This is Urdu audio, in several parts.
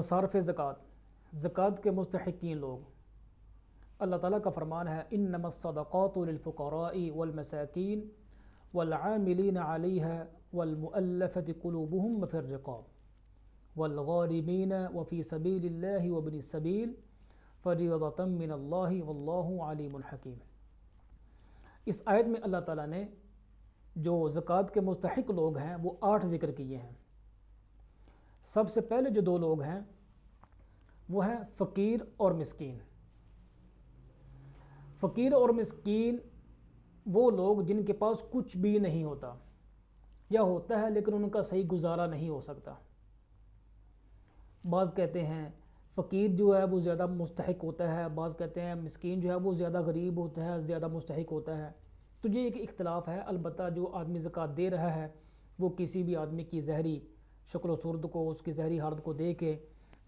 مصارف زکوٰۃ کے مستحقین لوگ، اللہ تعالیٰ کا فرمان ہے انما الصدقات للفقراء والمساکین والعاملین علیہا والمؤلفۃ قلوبہم وفی الرقاب والغارمین وفی سبیل اللہ وابن السبیل فریضۃ من اللہ واللہ علیم حکیم۔ اس آیت میں اللہ تعالیٰ نے جو زکوٰۃ کے مستحق لوگ ہیں وہ 8 ذکر کیے ہیں۔ سب سے پہلے جو 2 لوگ ہیں وہ ہیں فقیر اور مسکین۔ فقیر اور مسکین وہ لوگ جن کے پاس کچھ بھی نہیں ہوتا، یا ہوتا ہے لیکن ان کا صحیح گزارا نہیں ہو سکتا۔ بعض کہتے ہیں فقیر جو ہے وہ زیادہ مستحق ہوتا ہے، بعض کہتے ہیں مسکین جو ہے وہ زیادہ غریب ہوتا ہے، زیادہ مستحق ہوتا ہے۔ تو یہ ایک اختلاف ہے، البتہ جو آدمی زکوٰۃ دے رہا ہے وہ کسی بھی آدمی کی ظاہری شکل و صورت کو، اس کی ظاہری حالت کو دے کے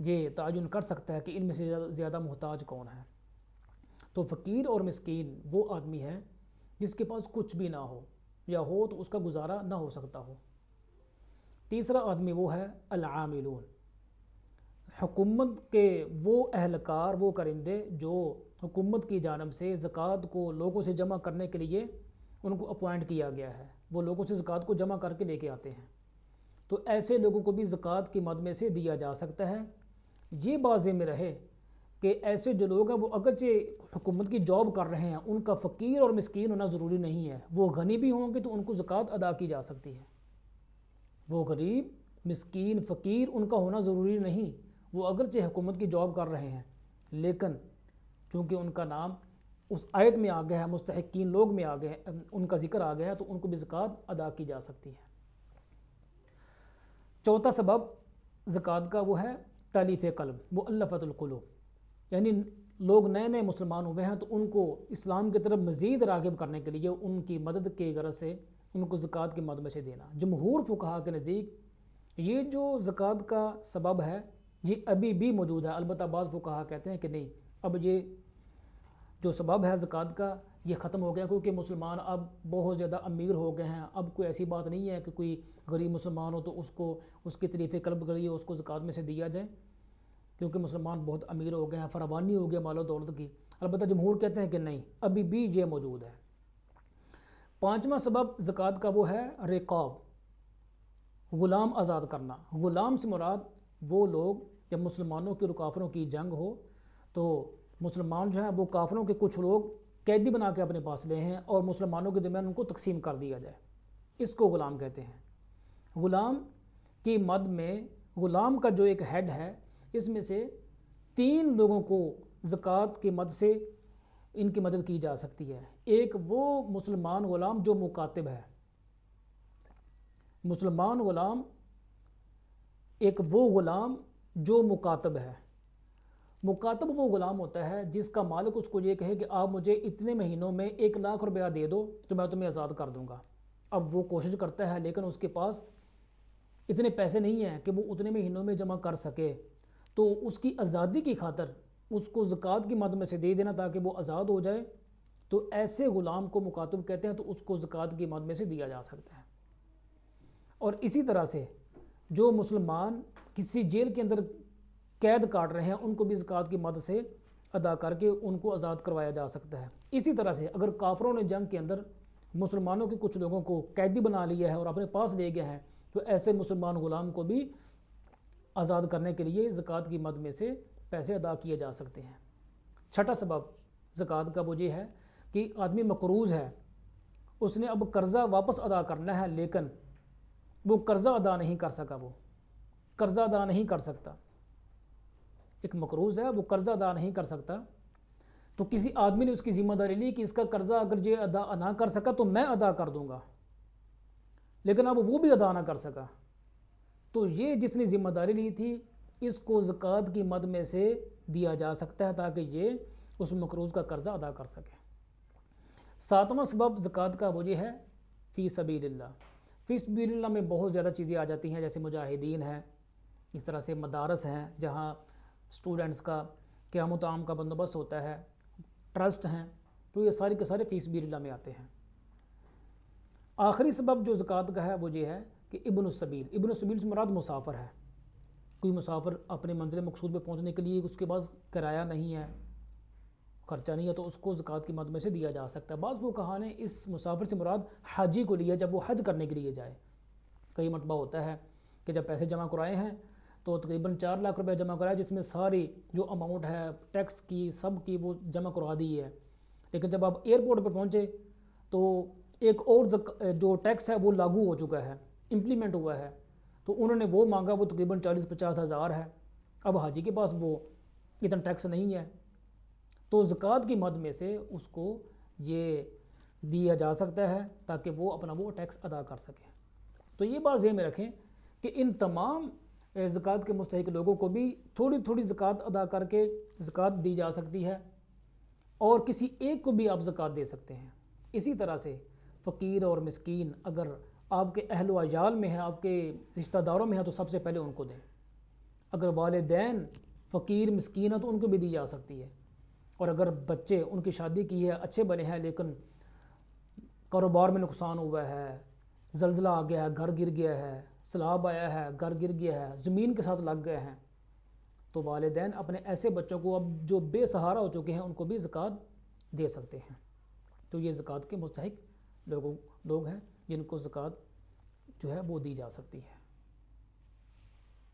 یہ تعین کر سکتا ہے کہ ان میں سے زیادہ محتاج کون ہے۔ تو فقیر اور مسکین وہ آدمی ہے جس کے پاس کچھ بھی نہ ہو، یا ہو تو اس کا گزارا نہ ہو سکتا ہو۔ تیسرا آدمی وہ ہے العاملون، حکومت کے وہ اہلکار، وہ کرندے جو حکومت کی جانب سے زکوٰۃ کو لوگوں سے جمع کرنے کے لیے ان کو اپوائنٹ کیا گیا ہے، وہ لوگوں سے زکوٰۃ کو جمع کر کے لے کے آتے ہیں۔ تو ایسے لوگوں کو بھی زکوٰۃ کی مد میں سے دیا جا سکتا ہے۔ یہ بات ذہن میں رہے کہ ایسے جو لوگ ہیں وہ اگرچہ حکومت کی جاب کر رہے ہیں، ان کا فقیر اور مسکین ہونا ضروری نہیں ہے، وہ غنی بھی ہوں گے تو ان کو زکوٰۃ ادا کی جا سکتی ہے۔ وہ غریب، مسکین، فقیر ان کا ہونا ضروری نہیں، وہ اگرچہ حکومت کی جاب کر رہے ہیں، لیکن چونکہ ان کا نام اس آیت میں آ گیا ہے، مستحقین لوگ میں آ گئے، ان کا ذکر آ گیا ہے، تو ان کو بھی زکوٰۃ ادا کی جا سکتی ہے۔ چوتھا سبب زکوٰۃ کا وہ ہے تالیف قلب، مؤلفۃ القلوب، یعنی لوگ نئے نئے مسلمان ہوئے ہیں تو ان کو اسلام کی طرف مزید راغب کرنے کے لیے ان کی مدد کے غرض سے ان کو زکوٰۃ کی مد میں سے دینا۔ جمہور فقہا کے نزدیک یہ جو زکوٰۃ کا سبب ہے یہ ابھی بھی موجود ہے، البتہ بعض فقہا کہتے ہیں کہ نہیں، اب یہ جو سبب ہے زکوٰۃ کا یہ ختم ہو گیا، کیونکہ مسلمان اب بہت زیادہ امیر ہو گئے ہیں۔ اب کوئی ایسی بات نہیں ہے کہ کوئی غریب مسلمان ہو تو اس کی تلیف قلب کے لیے اس کو زکوٰۃ میں سے دیا جائے، کیونکہ مسلمان بہت امیر ہو گئے ہیں، فراوانی ہو گیا مال و دولت کی۔ البتہ جمہور کہتے ہیں کہ نہیں، ابھی بھی یہ موجود ہے۔ پانچواں سبب زکوٰۃ کا وہ ہے رقاب، غلام آزاد کرنا۔ غلام سے مراد وہ لوگ، جب مسلمانوں کی اور کافروں کی جنگ ہو تو مسلمان جو ہیں وہ کافروں کے کچھ لوگ قیدی بنا کے اپنے پاس لے ہیں اور مسلمانوں کے درمیان ان کو تقسیم کر دیا جائے، اس کو غلام کہتے ہیں۔ غلام کی مد میں غلام کا جو ایک ہیڈ ہے، اس میں سے 3 لوگوں کو زکوٰۃ کی مد سے ان کی مدد کی جا سکتی ہے۔ ایک وہ مسلمان غلام جو مکاتب ہے، مسلمان غلام، ایک وہ غلام جو مکاتب ہے۔ مکاتب وہ غلام ہوتا ہے جس کا مالک اس کو یہ کہے کہ آپ مجھے اتنے مہینوں میں 1 لاکھ روپیہ دے دو تو میں تمہیں آزاد کر دوں گا۔ اب وہ کوشش کرتا ہے لیکن اس کے پاس اتنے پیسے نہیں ہیں کہ وہ اتنے مہینوں میں جمع کر سکے، تو اس کی آزادی کی خاطر اس کو زکوٰۃ کی مد میں سے دے دینا تاکہ وہ آزاد ہو جائے، تو ایسے غلام کو مکاتب کہتے ہیں، تو اس کو زکوٰۃ کی مد میں سے دیا جا سکتا ہے۔ اور اسی طرح سے جو مسلمان کسی جیل کے اندر قید کاٹ رہے ہیں ان کو بھی زکوٰۃ کی مد سے ادا کر کے ان کو آزاد کروایا جا سکتا ہے۔ اسی طرح سے اگر کافروں نے جنگ کے اندر مسلمانوں کے کچھ لوگوں کو قیدی بنا لیا ہے اور اپنے پاس لے گیا ہے، تو ایسے مسلمان غلام کو بھی آزاد کرنے کے لیے زکوٰۃ کی مد میں سے پیسے ادا کیے جا سکتے ہیں۔ چھٹا سبب زکوٰۃ کا وہ یہ ہے کہ آدمی مقروض ہے، اس نے اب قرضہ واپس ادا کرنا ہے لیکن وہ قرضہ ادا نہیں کر سکا، وہ قرضہ ادا نہیں کر سکتا۔ ایک مقروض ہے، وہ قرضہ ادا نہیں کر سکتا، تو کسی آدمی نے اس کی ذمہ داری لی کہ اس کا قرضہ اگر یہ ادا نہ کر سکا تو میں ادا کر دوں گا، لیکن اب وہ بھی ادا نہ کر سکا، تو یہ جس نے ذمہ داری لی تھی اس کو زکوٰۃ کی مد میں سے دیا جا سکتا ہے تاکہ یہ اس مقروض کا قرضہ ادا کر سکے۔ 7واں سبب زکوٰۃ کا وہ یہ ہے فی سبیل اللہ۔ فی سبیل اللہ میں بہت زیادہ چیزیں آ جاتی ہیں، جیسے مجاہدین ہیں، اس طرح سے مدارس ہیں جہاں اسٹوڈنٹس کا قیام و طعام کا بندوبست ہوتا ہے، ٹرسٹ ہیں، تو یہ سارے کے سارے فی سبیل اللہ میں آتے ہیں۔ آخری سبب جو زکوٰۃ کا ہے وہ یہ ہے کہ ابن السبیل سے مراد مسافر ہے۔ کوئی مسافر اپنے منزل مقصود پہ پہنچنے کے لیے اس کے پاس کرایہ نہیں ہے، خرچہ نہیں ہے، تو اس کو زکوٰۃ کی مد میں سے دیا جا سکتا ہے۔ بعض فقہا نے اس مسافر سے مراد حاجی کو لیا جب وہ حج کرنے کے لیے جائے۔ کئی مرتبہ ہوتا ہے کہ جب پیسے جمع کرائے ہیں تو تقریباً 4 لاکھ روپے جمع کرائے، جس میں ساری جو اماؤنٹ ہے ٹیکس کی سب کی وہ جمع کروا دی ہے، لیکن جب آپ ایئرپورٹ پہ پہنچے تو ایک اور جو ٹیکس ہے وہ لاگو ہو چکا ہے، امپلیمنٹ ہوا ہے، تو انہوں نے وہ مانگا، وہ تقریباً 40-50 ہزار ہے۔ اب حاجی کے پاس وہ اتنا ٹیکس نہیں ہے، تو زکوٰۃ کی مد میں سے اس کو یہ دیا جا سکتا ہے تاکہ وہ اپنا وہ ٹیکس ادا کر سکے۔ تو یہ بات ذہن میں رکھیں کہ ان تمام زکوٰۃ کے مستحق لوگوں کو بھی تھوڑی تھوڑی زکوٰۃ ادا کر کے زکوٰۃ دی جا سکتی ہے، اور کسی ایک کو بھی آپ زکوٰۃ دے سکتے ہیں۔ اسی طرح سے فقیر اور مسکین اگر آپ کے اہل و عیال میں ہے، آپ کے رشتہ داروں میں ہے، تو سب سے پہلے ان کو دیں۔ اگر والدین فقیر مسکین ہیں تو ان کو بھی دی جا سکتی ہے، اور اگر بچے ان کی شادی کی ہے، اچھے بنے ہیں، لیکن کاروبار میں نقصان ہوا ہے، زلزلہ آ گیا ہے، گھر گر گیا ہے، سیلاب آیا ہے، گھر گر گیا ہے، زمین کے ساتھ لگ گئے ہیں، تو والدین اپنے ایسے بچوں کو اب جو بے سہارا ہو چکے ہیں ان کو بھی زکوٰۃ دے سکتے ہیں۔ تو یہ زکوٰۃ کے مستحق لوگ ہیں جن کو زکوٰۃ جو ہے وہ دی جا سکتی ہے۔